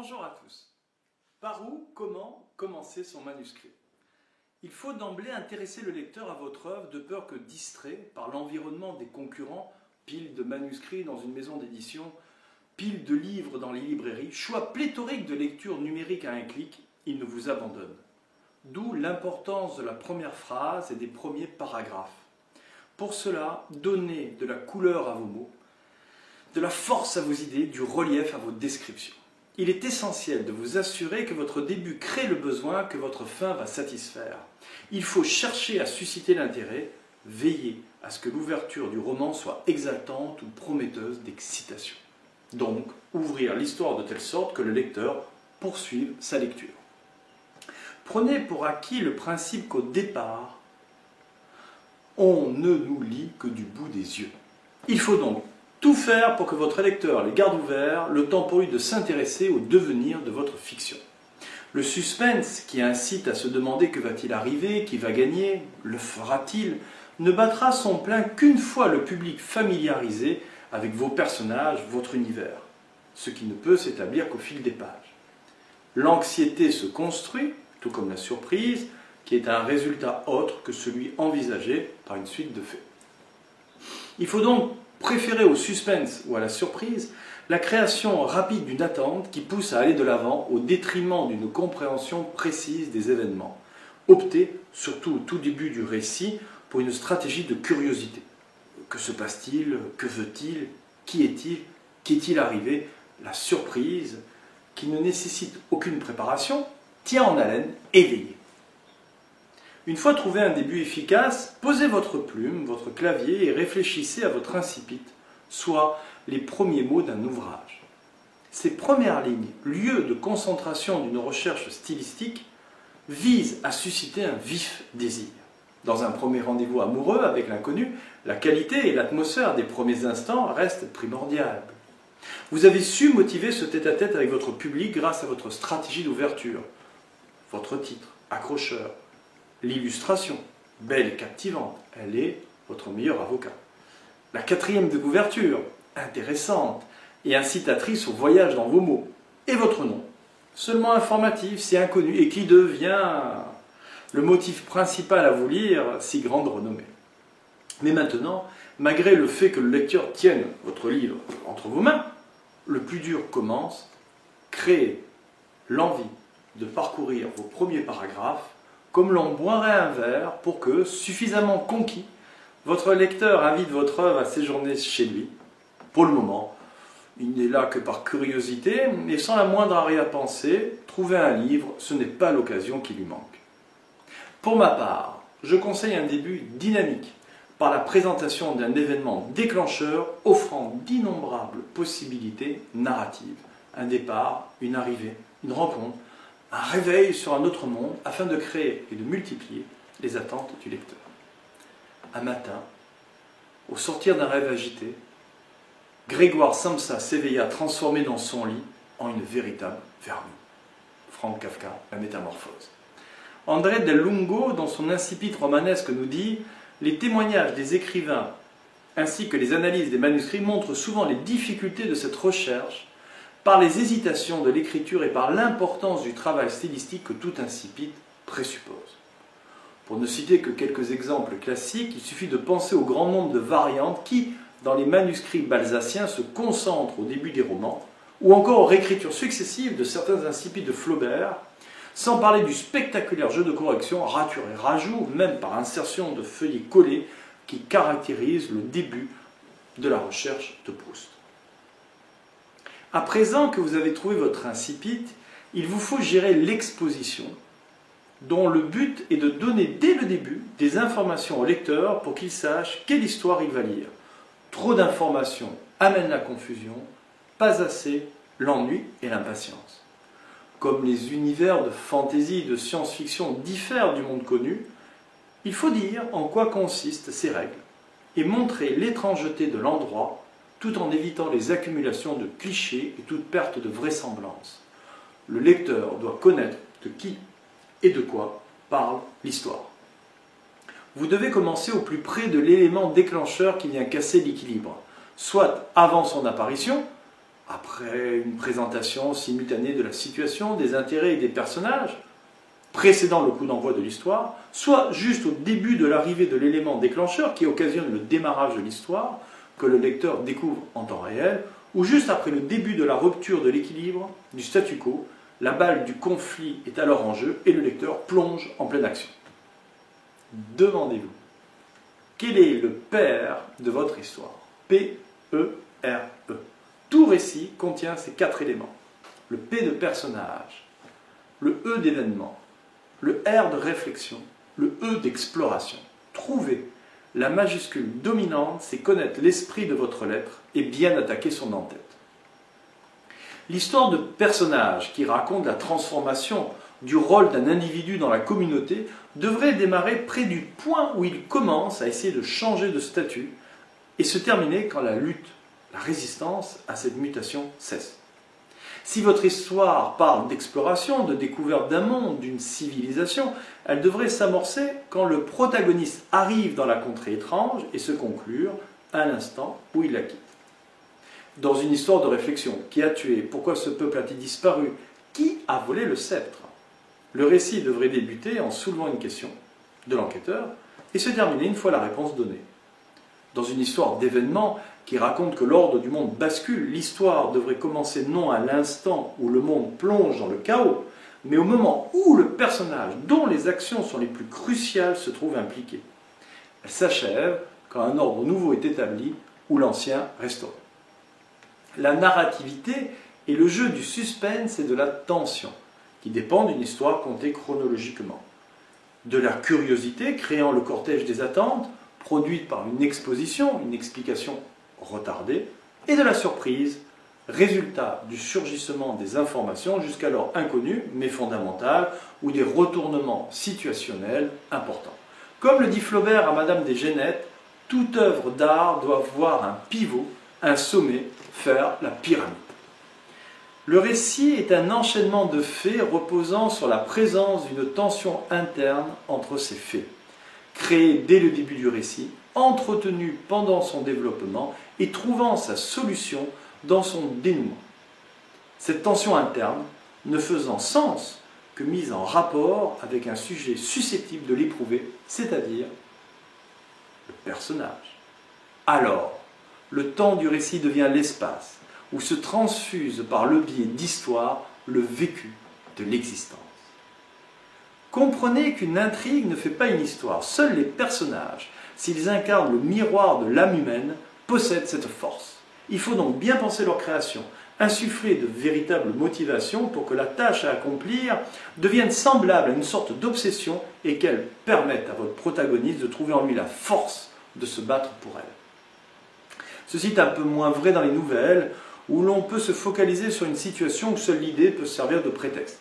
Bonjour à tous. Par où, comment commencer son manuscrit? Il faut d'emblée intéresser le lecteur à votre œuvre de peur que distrait par l'environnement des concurrents, piles de manuscrits dans une maison d'édition, piles de livres dans les librairies, choix pléthorique de lecture numérique à un clic, il ne vous abandonne. D'où l'importance de la première phrase et des premiers paragraphes. Pour cela, donnez de la couleur à vos mots, de la force à vos idées, du relief à vos descriptions. Il est essentiel de vous assurer que votre début crée le besoin que votre fin va satisfaire. Il faut chercher à susciter l'intérêt, veiller à ce que l'ouverture du roman soit exaltante ou prometteuse d'excitation. Donc, ouvrir l'histoire de telle sorte que le lecteur poursuive sa lecture. Prenez pour acquis le principe qu'au départ, on ne nous lit que du bout des yeux. Il faut donc tout faire pour que votre lecteur les garde ouverts, le temps pour lui de s'intéresser au devenir de votre fiction. Le suspense qui incite à se demander que va-t-il arriver, qui va gagner, le fera-t-il, ne battra son plein qu'une fois le public familiarisé avec vos personnages, votre univers, ce qui ne peut s'établir qu'au fil des pages. L'anxiété se construit, tout comme la surprise, qui est un résultat autre que celui envisagé par une suite de faits. Il faut donc préférer au suspense ou à la surprise la création rapide d'une attente qui pousse à aller de l'avant au détriment d'une compréhension précise des événements. Optez, surtout au tout début du récit, pour une stratégie de curiosité. Que se passe-t-il? Que veut-il? Qui est-il? Qu'est-il arrivé? La surprise, qui ne nécessite aucune préparation, tient en haleine, éveillée. Une fois trouvé un début efficace, posez votre plume, votre clavier et réfléchissez à votre incipit, soit les premiers mots d'un ouvrage. Ces premières lignes, lieu de concentration d'une recherche stylistique, visent à susciter un vif désir. Dans un premier rendez-vous amoureux avec l'inconnu, la qualité et l'atmosphère des premiers instants restent primordiales. Vous avez su motiver ce tête-à-tête avec votre public grâce à votre stratégie d'ouverture. Votre titre, accrocheur. L'illustration, belle et captivante, elle est votre meilleur avocat. La quatrième de couverture, intéressante et incitatrice au voyage dans vos mots. Et votre nom, seulement informatif, si inconnu, et qui devient le motif principal à vous lire, si grande renommée. Mais maintenant, malgré le fait que le lecteur tienne votre livre entre vos mains, le plus dur commence. Créez l'envie de parcourir vos premiers paragraphes comme l'on boirait un verre pour que, suffisamment conquis, votre lecteur invite votre œuvre à séjourner chez lui. Pour le moment, il n'est là que par curiosité, et sans la moindre arrière-pensée, trouver un livre, ce n'est pas l'occasion qui lui manque. Pour ma part, je conseille un début dynamique, par la présentation d'un événement déclencheur offrant d'innombrables possibilités narratives. Un départ, une arrivée, une rencontre, un réveil sur un autre monde afin de créer et de multiplier les attentes du lecteur. Un matin, au sortir d'un rêve agité, Grégoire Samsa s'éveilla transformé dans son lit en une véritable vermine. Franz Kafka, La Métamorphose. André Del Lungo, dans son incipit romanesque, nous dit « Les témoignages des écrivains ainsi que les analyses des manuscrits montrent souvent les difficultés de cette recherche par les hésitations de l'écriture et par l'importance du travail stylistique que tout incipit présuppose. » Pour ne citer que quelques exemples classiques, il suffit de penser au grand nombre de variantes qui, dans les manuscrits balsaciens, se concentrent au début des romans, ou encore aux réécritures successives de certains incipits de Flaubert, sans parler du spectaculaire jeu de correction, rature et rajout, même par insertion de feuillets collés, qui caractérise le début de la recherche de Proust. À présent que vous avez trouvé votre incipit, il vous faut gérer l'exposition, dont le but est de donner dès le début des informations au lecteur pour qu'il sache quelle histoire il va lire. Trop d'informations amènent la confusion, pas assez l'ennui et l'impatience. Comme les univers de fantaisie et de science-fiction diffèrent du monde connu, il faut dire en quoi consistent ces règles et montrer l'étrangeté de l'endroit tout en évitant les accumulations de clichés et toute perte de vraisemblance. Le lecteur doit connaître de qui et de quoi parle l'histoire. Vous devez commencer au plus près de l'élément déclencheur qui vient casser l'équilibre, soit avant son apparition, après une présentation simultanée de la situation, des intérêts et des personnages, précédant le coup d'envoi de l'histoire, soit juste au début de l'arrivée de l'élément déclencheur qui occasionne le démarrage de l'histoire, que le lecteur découvre en temps réel, ou juste après le début de la rupture de l'équilibre, du statu quo, la balle du conflit est alors en jeu et le lecteur plonge en pleine action. Demandez-vous, quel est le père de votre histoire? P-E-R-E. Tout récit contient ces 4 éléments. Le P de personnage, le E d'événement, le R de réflexion, le E d'exploration. Trouver la majuscule dominante, c'est connaître l'esprit de votre lettre et bien attaquer son en-tête. L'histoire de personnage qui raconte la transformation du rôle d'un individu dans la communauté devrait démarrer près du point où il commence à essayer de changer de statut et se terminer quand la lutte, la résistance à cette mutation cesse. Si votre histoire parle d'exploration, de découverte d'un monde, d'une civilisation, elle devrait s'amorcer quand le protagoniste arrive dans la contrée étrange et se conclure à l'instant où il la quitte. Dans une histoire de réflexion, qui a tué? Pourquoi ce peuple a-t-il disparu? Qui a volé le sceptre? Le récit devrait débuter en soulevant une question de l'enquêteur et se terminer une fois la réponse donnée. Dans une histoire d'événement qui raconte que l'ordre du monde bascule, l'histoire devrait commencer non à l'instant où le monde plonge dans le chaos, mais au moment où le personnage dont les actions sont les plus cruciales se trouve impliqué. Elle s'achève quand un ordre nouveau est établi ou l'ancien restauré. La narrativité est le jeu du suspense et de la tension, qui dépend d'une histoire contée chronologiquement. De la curiosité créant le cortège des attentes, produite par une exposition, une explication retardée, et de la surprise, résultat du surgissement des informations jusqu'alors inconnues mais fondamentales, ou des retournements situationnels importants. Comme le dit Flaubert à Madame des Génettes, toute œuvre d'art doit avoir un pivot, un sommet, faire la pyramide. Le récit est un enchaînement de faits reposant sur la présence d'une tension interne entre ces faits, créée dès le début du récit, entretenue pendant son développement et trouvant sa solution dans son dénouement. Cette tension interne ne faisant sens que mise en rapport avec un sujet susceptible de l'éprouver, c'est-à-dire le personnage. Alors, le temps du récit devient l'espace où se transfuse par le biais d'histoire le vécu de l'existence. Comprenez qu'une intrigue ne fait pas une histoire. Seuls les personnages, s'ils incarnent le miroir de l'âme humaine, possèdent cette force. Il faut donc bien penser leur création, insuffler de véritables motivations pour que la tâche à accomplir devienne semblable à une sorte d'obsession et qu'elle permette à votre protagoniste de trouver en lui la force de se battre pour elle. Ceci est un peu moins vrai dans les nouvelles, où l'on peut se focaliser sur une situation où seule l'idée peut servir de prétexte.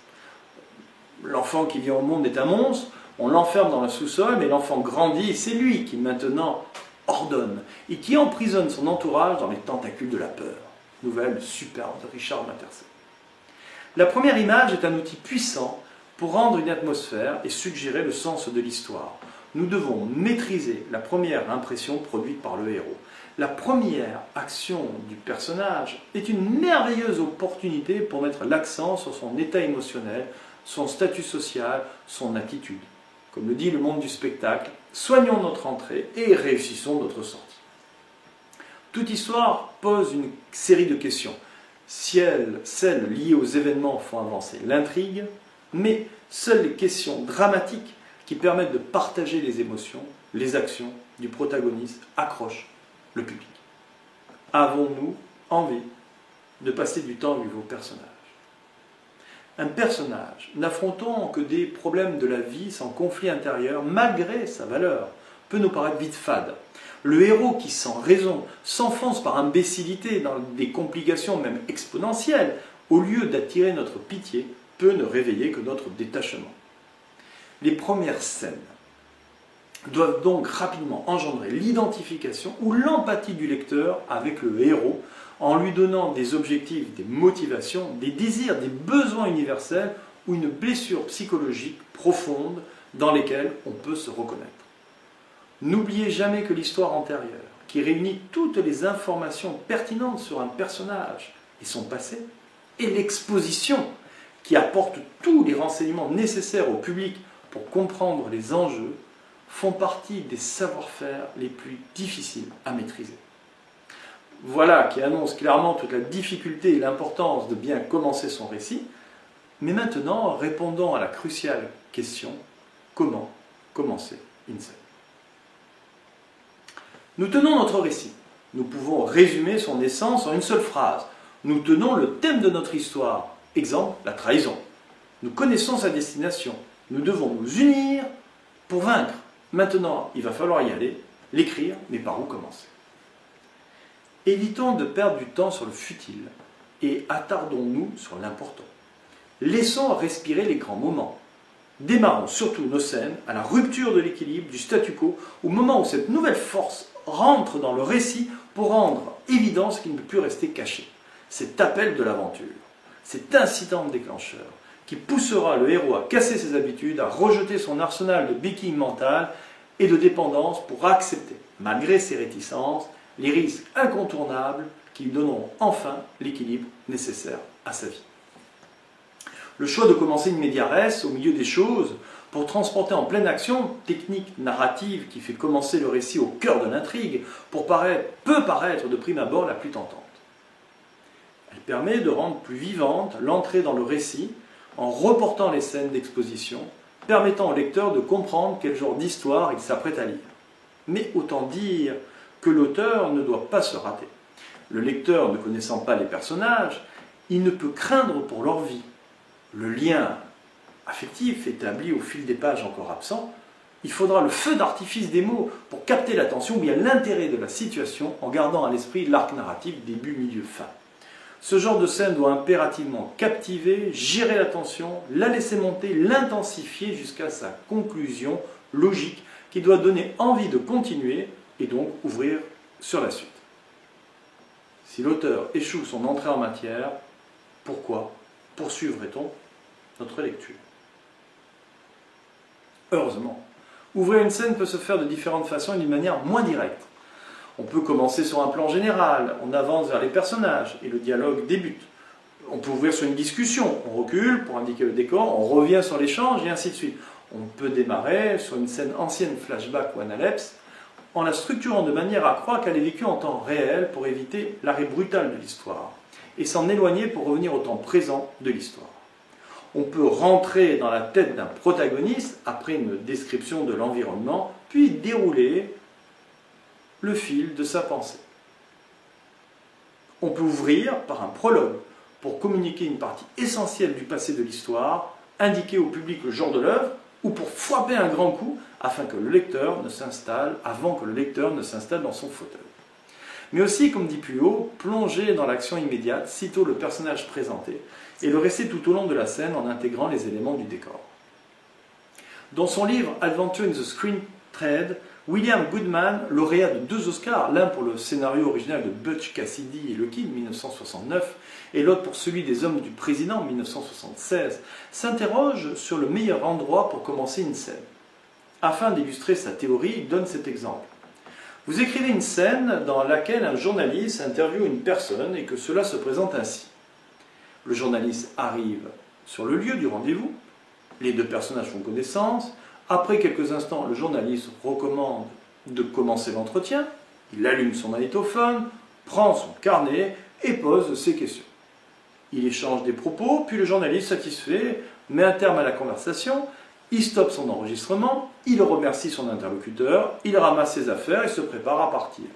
L'enfant qui vient au monde est un monstre, on l'enferme dans un sous-sol, mais l'enfant grandit et c'est lui qui maintenant ordonne et qui emprisonne son entourage dans les tentacules de la peur. Nouvelle superbe de Richard Matheson. La première image est un outil puissant pour rendre une atmosphère et suggérer le sens de l'histoire. Nous devons maîtriser la première impression produite par le héros. La première action du personnage est une merveilleuse opportunité pour mettre l'accent sur son état émotionnel, son statut social, son attitude. Comme le dit le monde du spectacle, soignons notre entrée et réussissons notre sortie. Toute histoire pose une série de questions. Celles liées aux événements font avancer l'intrigue, mais seules les questions dramatiques qui permettent de partager les émotions, les actions du protagoniste accrochent le public. Avons-nous envie de passer du temps avec vos personnages? Un personnage n'affrontant que des problèmes de la vie sans conflit intérieur, malgré sa valeur, peut nous paraître vite fade. Le héros qui, sans raison, s'enfonce par imbécilité dans des complications même exponentielles, au lieu d'attirer notre pitié, peut ne réveiller que notre détachement. Les premières scènes doivent donc rapidement engendrer l'identification ou l'empathie du lecteur avec le héros, en lui donnant des objectifs, des motivations, des désirs, des besoins universels ou une blessure psychologique profonde dans lesquelles on peut se reconnaître. N'oubliez jamais que l'histoire antérieure, qui réunit toutes les informations pertinentes sur un personnage, et son passé, et l'exposition, qui apporte tous les renseignements nécessaires au public pour comprendre les enjeux, font partie des savoir-faire les plus difficiles à maîtriser. Voilà qui annonce clairement toute la difficulté et l'importance de bien commencer son récit, mais maintenant, répondons à la cruciale question, comment commencer une scène? Nous tenons notre récit. Nous pouvons résumer son essence en une seule phrase. Nous tenons le thème de notre histoire. Exemple, la trahison. Nous connaissons sa destination. Nous devons nous unir pour vaincre. Maintenant, il va falloir y aller, l'écrire, mais par où commencer? Évitons de perdre du temps sur le futile et attardons-nous sur l'important. Laissons respirer les grands moments. Démarrons surtout nos scènes à la rupture de l'équilibre, du statu quo, au moment où cette nouvelle force rentre dans le récit pour rendre évident ce qui ne peut plus rester caché. Cet appel de l'aventure, cet incident déclencheur qui poussera le héros à casser ses habitudes, à rejeter son arsenal de béquilles mentales et de dépendance pour accepter, malgré ses réticences, les risques incontournables qui lui donneront enfin l'équilibre nécessaire à sa vie. Le choix de commencer in media res, au milieu des choses, pour transporter en pleine action, technique narrative qui fait commencer le récit au cœur de l'intrigue, peut paraître de prime abord la plus tentante. Elle permet de rendre plus vivante l'entrée dans le récit en reportant les scènes d'exposition, permettant au lecteur de comprendre quel genre d'histoire il s'apprête à lire. Mais autant dire que l'auteur ne doit pas se rater. Le lecteur ne connaissant pas les personnages, il ne peut craindre pour leur vie. Le lien affectif établi au fil des pages encore absent, il faudra le feu d'artifice des mots pour capter l'attention ou bien l'intérêt de la situation en gardant à l'esprit l'arc narratif début, milieu, fin. Ce genre de scène doit impérativement captiver, gérer l'attention, la laisser monter, l'intensifier jusqu'à sa conclusion logique qui doit donner envie de continuer et donc ouvrir sur la suite. Si l'auteur échoue son entrée en matière, pourquoi poursuivrait-on notre lecture? Heureusement, ouvrir une scène peut se faire de différentes façons et d'une manière moins directe. On peut commencer sur un plan général, on avance vers les personnages et le dialogue débute. On peut ouvrir sur une discussion, on recule pour indiquer le décor, on revient sur l'échange et ainsi de suite. On peut démarrer sur une scène ancienne, flashback ou analepse, en la structurant de manière à croire qu'elle est vécue en temps réel pour éviter l'arrêt brutal de l'histoire, et s'en éloigner pour revenir au temps présent de l'histoire. On peut rentrer dans la tête d'un protagoniste après une description de l'environnement, puis dérouler le fil de sa pensée. On peut ouvrir par un prologue pour communiquer une partie essentielle du passé de l'histoire, indiquer au public le genre de l'œuvre, ou pour frapper un grand coup avant que le lecteur ne s'installe dans son fauteuil. Mais aussi, comme dit plus haut, plonger dans l'action immédiate, sitôt le personnage présenté, et le rester tout au long de la scène en intégrant les éléments du décor. Dans son livre Adventure in the Screen Trade, William Goodman, lauréat de 2 Oscars, l'un pour le scénario original de Butch Cassidy et Loki, 1969, et l'autre pour celui des Hommes du Président, 1976, s'interroge sur le meilleur endroit pour commencer une scène. Afin d'illustrer sa théorie, il donne cet exemple. Vous écrivez une scène dans laquelle un journaliste interviewe une personne et que cela se présente ainsi. Le journaliste arrive sur le lieu du rendez-vous, les 2 personnages font connaissance. Après quelques instants, le journaliste recommande de commencer l'entretien, il allume son magnétophone, prend son carnet et pose ses questions. Il échange des propos, puis le journaliste satisfait met un terme à la conversation, il stoppe son enregistrement, il remercie son interlocuteur, il ramasse ses affaires et se prépare à partir.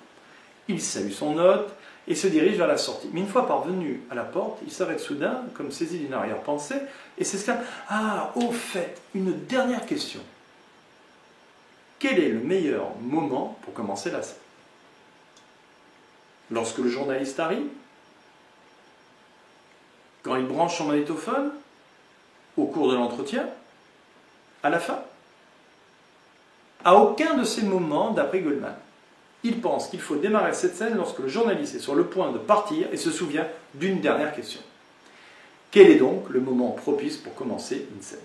Il salue son hôte et se dirige vers la sortie. Mais une fois parvenu à la porte, il s'arrête soudain, comme saisi d'une arrière-pensée, et s'exclame « Ah, au fait, une dernière question. Quel est le meilleur moment pour commencer la scène? Lorsque le journaliste arrive? Quand il branche son magnétophone? Au cours de l'entretien? À la fin? À aucun de ces moments, d'après Goldman. Il pense qu'il faut démarrer cette scène lorsque le journaliste est sur le point de partir et se souvient d'une dernière question. Quel est donc le moment propice pour commencer une scène?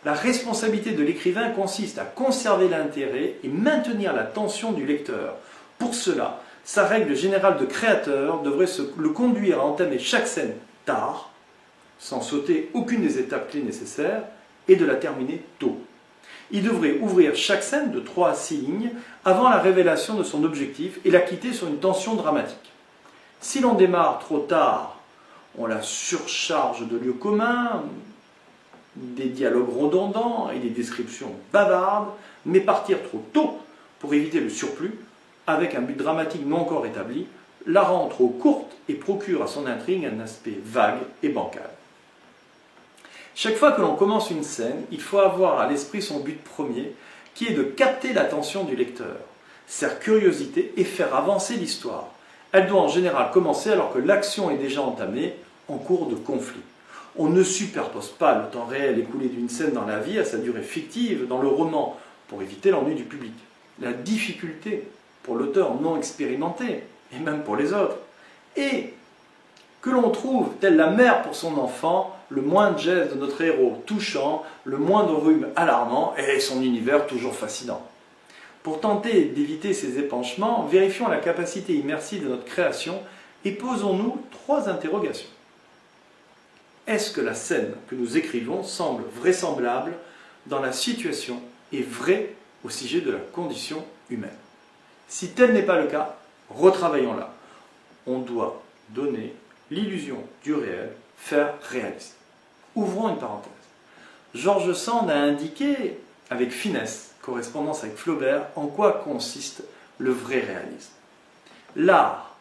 La responsabilité de l'écrivain consiste à conserver l'intérêt et maintenir la tension du lecteur. Pour cela, sa règle générale de créateur devrait le conduire à entamer chaque scène tard, sans sauter aucune des étapes clés nécessaires, et de la terminer tôt. Il devrait ouvrir chaque scène de 3 à 6 lignes avant la révélation de son objectif et la quitter sur une tension dramatique. Si l'on démarre trop tard, on la surcharge de lieux communs, des dialogues redondants et des descriptions bavardes, mais partir trop tôt pour éviter le surplus, avec un but dramatique non encore établi, la rend trop courte et procure à son intrigue un aspect vague et bancal. Chaque fois que l'on commence une scène, il faut avoir à l'esprit son but premier, qui est de capter l'attention du lecteur, sa curiosité et faire avancer l'histoire. Elle doit en général commencer alors que l'action est déjà entamée, en cours de conflit. On ne superpose pas le temps réel écoulé d'une scène dans la vie à sa durée fictive dans le roman, pour éviter l'ennui du public. La difficulté, pour l'auteur non expérimenté, et même pour les autres, est que l'on trouve, telle la mère pour son enfant, le moindre geste de notre héros touchant, le moindre rhume alarmant, et son univers toujours fascinant. Pour tenter d'éviter ces épanchements, vérifions la capacité immersive de notre création et posons-nous 3 interrogations. Est-ce que la scène que nous écrivons semble vraisemblable dans la situation et vraie au sujet de la condition humaine? Si tel n'est pas le cas, retravaillons-la. On doit donner l'illusion du réel, faire réaliste. Ouvrons une parenthèse. George Sand a indiqué, avec finesse, correspondance avec Flaubert, en quoi consiste le vrai réalisme. L'art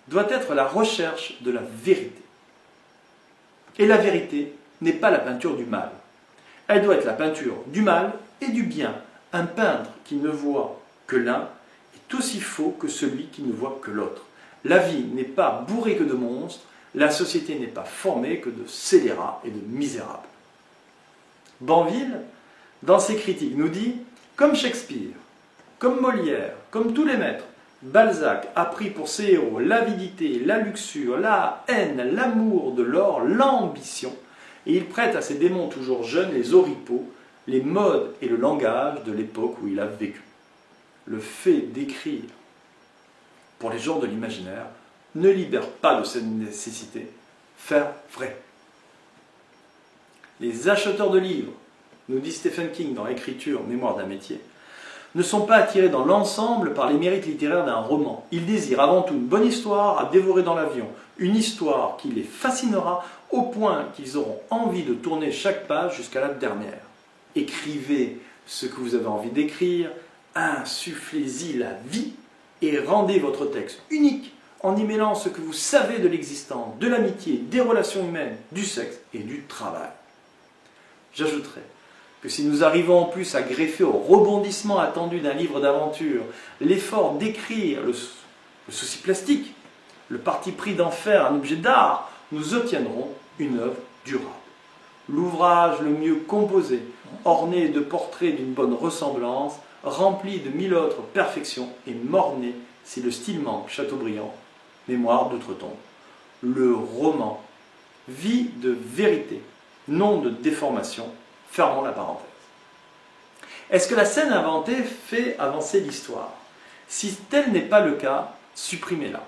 doit être la recherche de la vérité. Et la vérité n'est pas la peinture du mal. Elle doit être la peinture du mal et du bien. Un peintre qui ne voit que l'un est aussi faux que celui qui ne voit que l'autre. La vie n'est pas bourrée que de monstres, la société n'est pas formée que de scélérats et de misérables. Banville, dans ses critiques, nous dit « Comme Shakespeare, comme Molière, comme tous les maîtres, Balzac a pris pour ses héros l'avidité, la luxure, la haine, l'amour de l'or, l'ambition, et il prête à ses démons toujours jeunes les oripeaux, les modes et le langage de l'époque où il a vécu. Le fait d'écrire pour les gens de l'imaginaire ne libère pas de cette nécessité, faire vrai. Les acheteurs de livres, nous dit Stephen King dans Écriture, Mémoire d'un métier, ne sont pas attirés dans l'ensemble par les mérites littéraires d'un roman. Ils désirent avant tout une bonne histoire à dévorer dans l'avion, une histoire qui les fascinera au point qu'ils auront envie de tourner chaque page jusqu'à la dernière. Écrivez ce que vous avez envie d'écrire, insufflez-y la vie et rendez votre texte unique en y mêlant ce que vous savez de l'existence, de l'amitié, des relations humaines, du sexe et du travail. J'ajouterai que si nous arrivons en plus à greffer au rebondissement attendu d'un livre d'aventure l'effort d'écrire, le souci plastique, le parti pris d'en faire un objet d'art, nous obtiendrons une œuvre durable. L'ouvrage le mieux composé, orné de portraits d'une bonne ressemblance, rempli de 1000 autres perfections et morné, si le style manque, Chateaubriand, Mémoire d'outre-tombe. Le roman vit de vérité, non de déformation. Fermons la parenthèse. Est-ce que la scène inventée fait avancer l'histoire? Si tel n'est pas le cas, supprimez-la.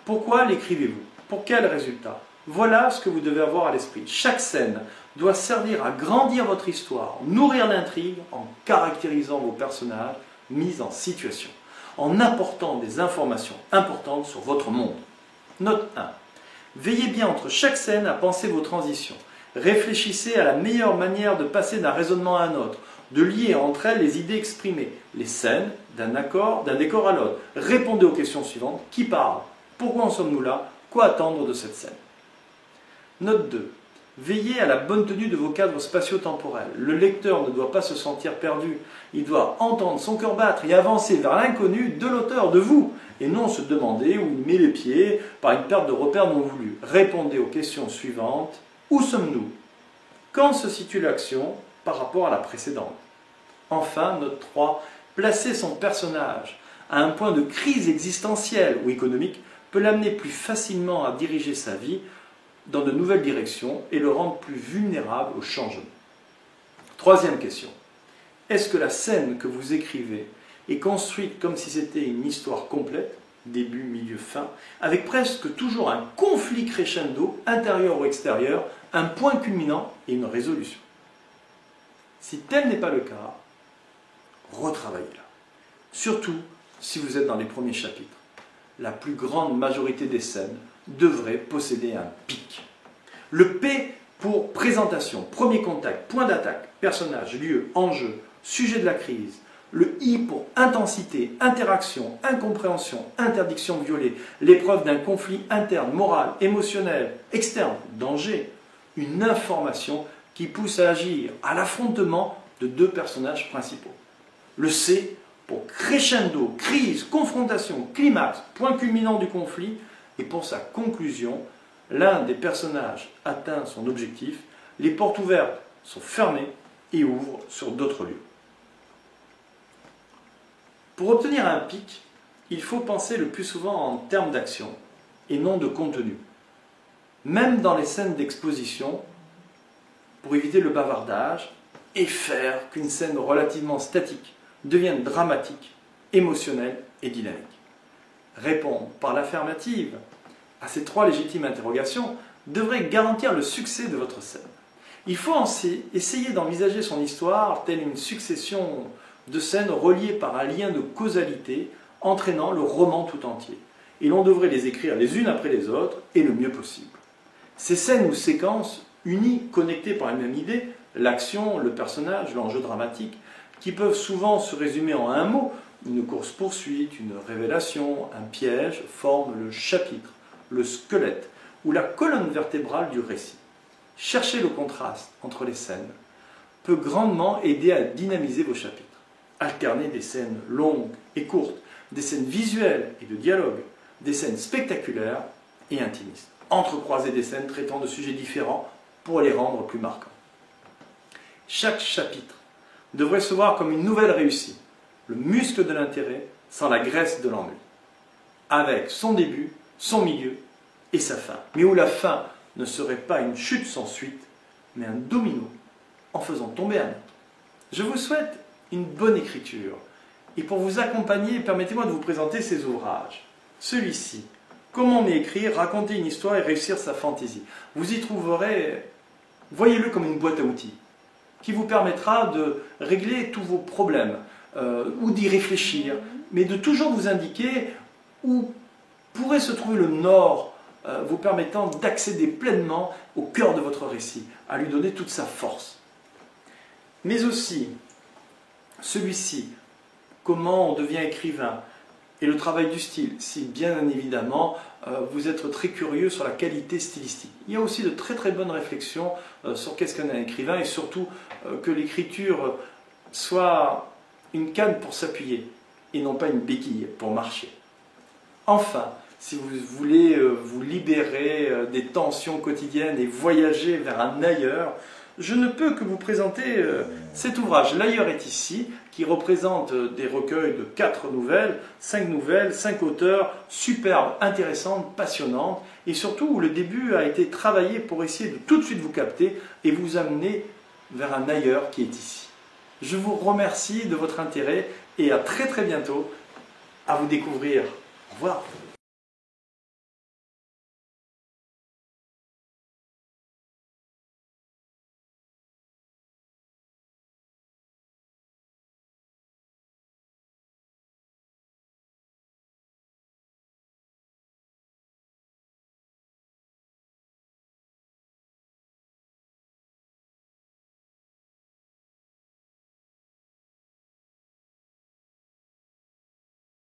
Pourquoi l'écrivez-vous? Pour quel résultat? Voilà ce que vous devez avoir à l'esprit. Chaque scène doit servir à grandir votre histoire, nourrir l'intrigue en caractérisant vos personnages mis en situation, en apportant des informations importantes sur votre monde. Note 1. Veillez bien entre chaque scène à penser vos transitions. Réfléchissez à la meilleure manière de passer d'un raisonnement à un autre, de lier entre elles les idées exprimées, les scènes, d'un décor à l'autre. Répondez aux questions suivantes. Qui parle? Pourquoi en sommes-nous là? Quoi attendre de cette scène? Note 2. Veillez à la bonne tenue de vos cadres spatio-temporels. Le lecteur ne doit pas se sentir perdu. Il doit entendre son cœur battre et avancer vers l'inconnu de l'auteur, de vous, et non se demander où il met les pieds par une perte de repères non voulue. Répondez aux questions suivantes. Où sommes-nous? Quand se situe l'action par rapport à la précédente? Enfin, note 3. Placer son personnage à un point de crise existentielle ou économique peut l'amener plus facilement à diriger sa vie dans de nouvelles directions et le rendre plus vulnérable au changement. Troisième question. Est-ce que la scène que vous écrivez est construite comme si c'était une histoire complète, début, milieu, fin, avec presque toujours un conflit crescendo, intérieur ou extérieur, un point culminant et une résolution. Si tel n'est pas le cas, retravaillez-la. Surtout si vous êtes dans les premiers chapitres. La plus grande majorité des scènes devraient posséder un pic. Le P pour présentation, premier contact, point d'attaque, personnage, lieu, enjeu, sujet de la crise. Le I pour intensité, interaction, incompréhension, interdiction violée, l'épreuve d'un conflit interne, moral, émotionnel, externe, danger, une information qui pousse à agir, à l'affrontement de deux personnages principaux. Le C pour crescendo, crise, confrontation, climax, point culminant du conflit, et pour sa conclusion, l'un des personnages atteint son objectif, les portes ouvertes sont fermées et ouvrent sur d'autres lieux. Pour obtenir un pic, il faut penser le plus souvent en termes d'action et non de contenu. Même dans les scènes d'exposition, pour éviter le bavardage et faire qu'une scène relativement statique devienne dramatique, émotionnelle et dynamique. Répondre par l'affirmative à ces trois légitimes interrogations devrait garantir le succès de votre scène. Il faut ainsi essayer d'envisager son histoire telle une succession de scènes reliées par un lien de causalité entraînant le roman tout entier. Et l'on devrait les écrire les unes après les autres et le mieux possible. Ces scènes ou séquences unies, connectées par une même idée, l'action, le personnage, l'enjeu dramatique, qui peuvent souvent se résumer en un mot, une course-poursuite, une révélation, un piège, forment le chapitre, le squelette ou la colonne vertébrale du récit. Chercher le contraste entre les scènes peut grandement aider à dynamiser vos chapitres. Alterner des scènes longues et courtes, des scènes visuelles et de dialogue, des scènes spectaculaires et intimistes. Entrecroiser des scènes traitant de sujets différents pour les rendre plus marquants. Chaque chapitre devrait se voir comme une nouvelle réussite, le muscle de l'intérêt sans la graisse de l'ennui, avec son début, son milieu et sa fin, mais où la fin ne serait pas une chute sans suite, mais un domino en faisant tomber un autre. Je vous souhaite une bonne écriture, et pour vous accompagner, permettez-moi de vous présenter ces ouvrages. Celui-ci, Comment écrire, raconter une histoire et réussir sa fantaisie. Vous y trouverez, voyez-le comme une boîte à outils, qui vous permettra de régler tous vos problèmes, ou d'y réfléchir, mais de toujours vous indiquer où pourrait se trouver le nord, vous permettant d'accéder pleinement au cœur de votre récit, à lui donner toute sa force. Mais aussi, celui-ci, comment on devient écrivain, et le travail du style, si bien évidemment vous êtes très curieux sur la qualité stylistique. Il y a aussi de très très bonnes réflexions sur qu'est-ce qu'un écrivain, et surtout que l'écriture soit une canne pour s'appuyer, et non pas une béquille pour marcher. Enfin, si vous voulez vous libérer des tensions quotidiennes et voyager vers un ailleurs, je ne peux que vous présenter cet ouvrage, L'ailleurs est ici, qui représente des recueils de 4 nouvelles, 5 auteurs, superbes, intéressantes, passionnantes, et surtout où le début a été travaillé pour essayer de tout de suite vous capter et vous amener vers un ailleurs qui est ici. Je vous remercie de votre intérêt et à très très bientôt à vous découvrir. Au revoir.